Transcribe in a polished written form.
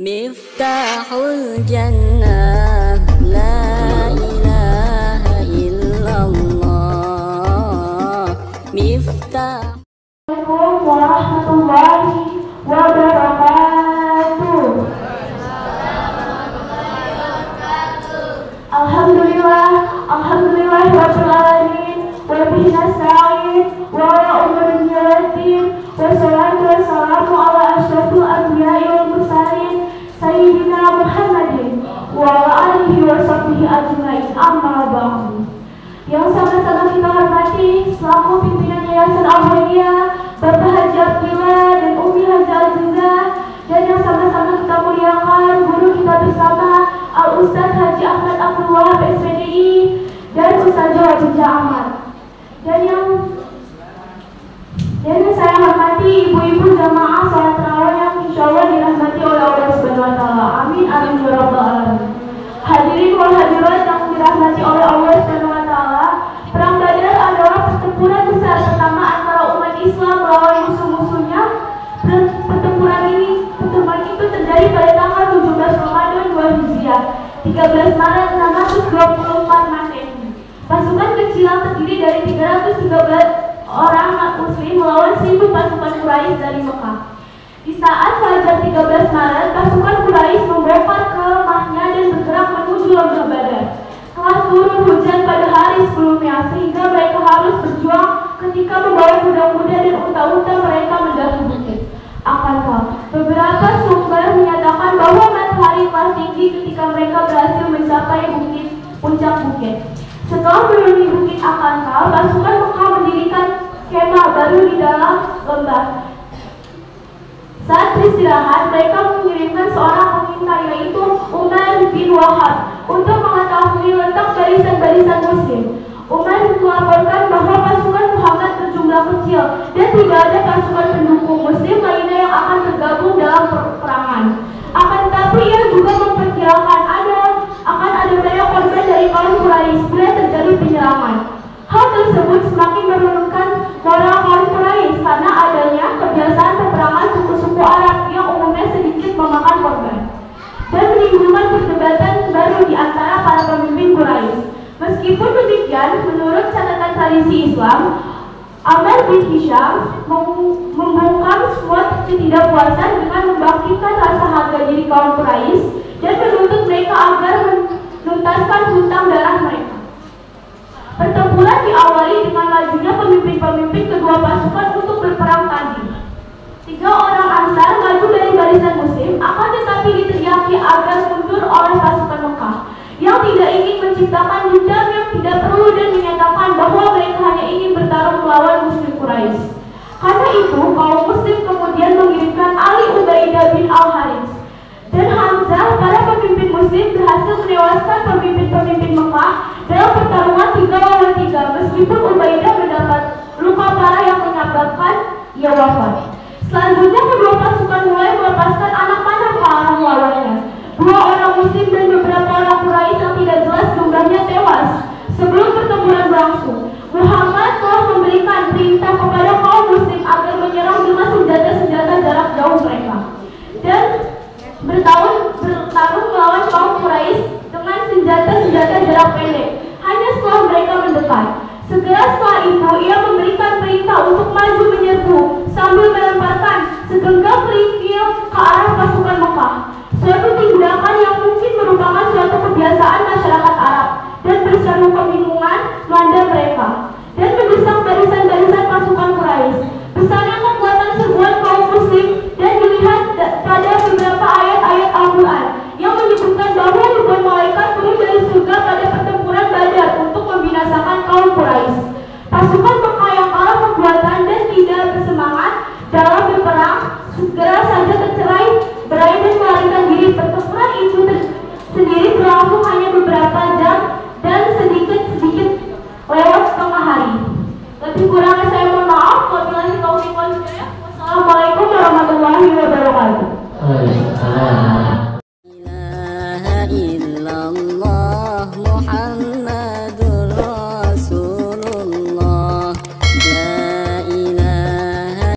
Miftahul Jannah, la ilaha illallah. Miftah. Assalamualaikum warahmatullahi wabarakatuh. Alhamdulillah rabbil alamin, wa bihi nasta'in, wa ala umuri din, wassalatu wassalamu ala asyrafil anbiya'i wal mursalin, sayyidina Muhammadin wa ala alihi wa sahbihi ajma'in, amma ba'du. Yang sama-sama kita hormati selaku pimpinan Yayasan Al-Mulia, Bapak Haji Abdillah dan Umi Haji Azizah, dan yang sama-sama kita muliakan guru kita bersama Al-Ustadz Haji Ahmad Abdul Wahab SPDI dan Ustazah Wadijah Ahmad, dan yang saya hormati ibu-ibu jamaah salat tarawih yang insya Allah dirahmati oleh Allah Subhanahu Wa Taala. Amin amin ya rabbal alamin. Hadirin wal hadirat yang dirahmati oleh Allah Subhanahu Wa Taala, Perang Badar adalah pertempuran besar pertama antara umat Islam melawan musuh-musuhnya. Pertempuran itu terjadi pada tanggal 17 Ramadan 2 Hijriah, 13 Maret 624 Masehi. Pasukan kecil yang terdiri dari 313 orang muslim melawan 1000 pasukan Quraisy dari Mekah. Di saat fajar 13 Maret, pasukan Quraisy membongkar kemahnya dan bergerak menuju lembah Badar. Telah turun hujan pada hari sebelumnya, sehingga mereka harus berjuang ketika membawa kuda-kuda dan unta-unta mereka mendaki bukit. Akankah beberapa sumber menyatakan bahwa matahari telah tinggi ketika mereka berhasil mencapai puncak bukit. Setelah menuruni bukit Akankah, pasukan Mekah mendirikan kemah baru di dalam lembah. Saat beristirahat, mereka mengirimkan seorang pengintai, yaitu Umar bin Wahab, untuk mengetahui letak barisan-barisan muslim. Umar melaporkan bahwa pasukan Muhammad berjumlah kecil dan tidak ada pasukan pendukung muslim lainnya yang akan tergabung dalam peperangan. Akan tetapi ia juga memperkirakan akan ada banyak korban dari kaum Quraisy bila terjadi penyerangan. Hal tersebut semakin menurunkan moral kaum Quraisy karena adanya kebiasaan peperangan suku-suku Arab yang umumnya sedikit memakan korban, dan menimbulkan perdebatan baru di antara para pemimpin Quraisy. Meskipun demikian, menurut catatan tradisi Islam, Amr bin Hisham membungkam semua ketidakpuasan dengan membangkitkan rasa harga diri kaum Quraisy dan menuntut mereka agar menuntaskan hutang darah mereka. Pertempuran diawali dengan majunya pemimpin-pemimpin kedua pasukan untuk berperang tanding. 3 orang Ansar maju dari barisan muslim, akan tetapi diteriaki agar mundur oleh pasukan Mekah yang tidak ingin menciptakan dendam yang tidak perlu dan menyatakan bahwa mereka hanya ingin bertarung melawan muslim Quraisy. Karena itu, kaum muslim kemudian mengirimkan Ali Ubaidah bin Al-Harits dan Hamzah. Para pemimpin muslim berhasil menewaskan pemimpin-pemimpin Mekah dalam pertarungan 3 lawan 3, meskipun Ubaidah mendapat luka parah yang menyebabkan ia wafat. Selanjutnya, kedua pasukan mulai melepaskan anak panah ke arah lawannya. 2 orang muslim dan beberapa orang Quraisy yang tidak jelas jumlahnya tewas. Sebelum pertempuran berlangsung, Muhammad telah memberikan perintah kepada kaum muslim agar menyerang dengan senjata-senjata jarak jauh mereka dan bertarung melawan kaum Quraisy dengan senjata-senjata jarak pendek hanya setelah mereka mendekat. Segera setelah itu, ia memberikan perintah untuk maju menyerbu sambil melemparkan segenggam kerikil ke arah pasukan Mekah.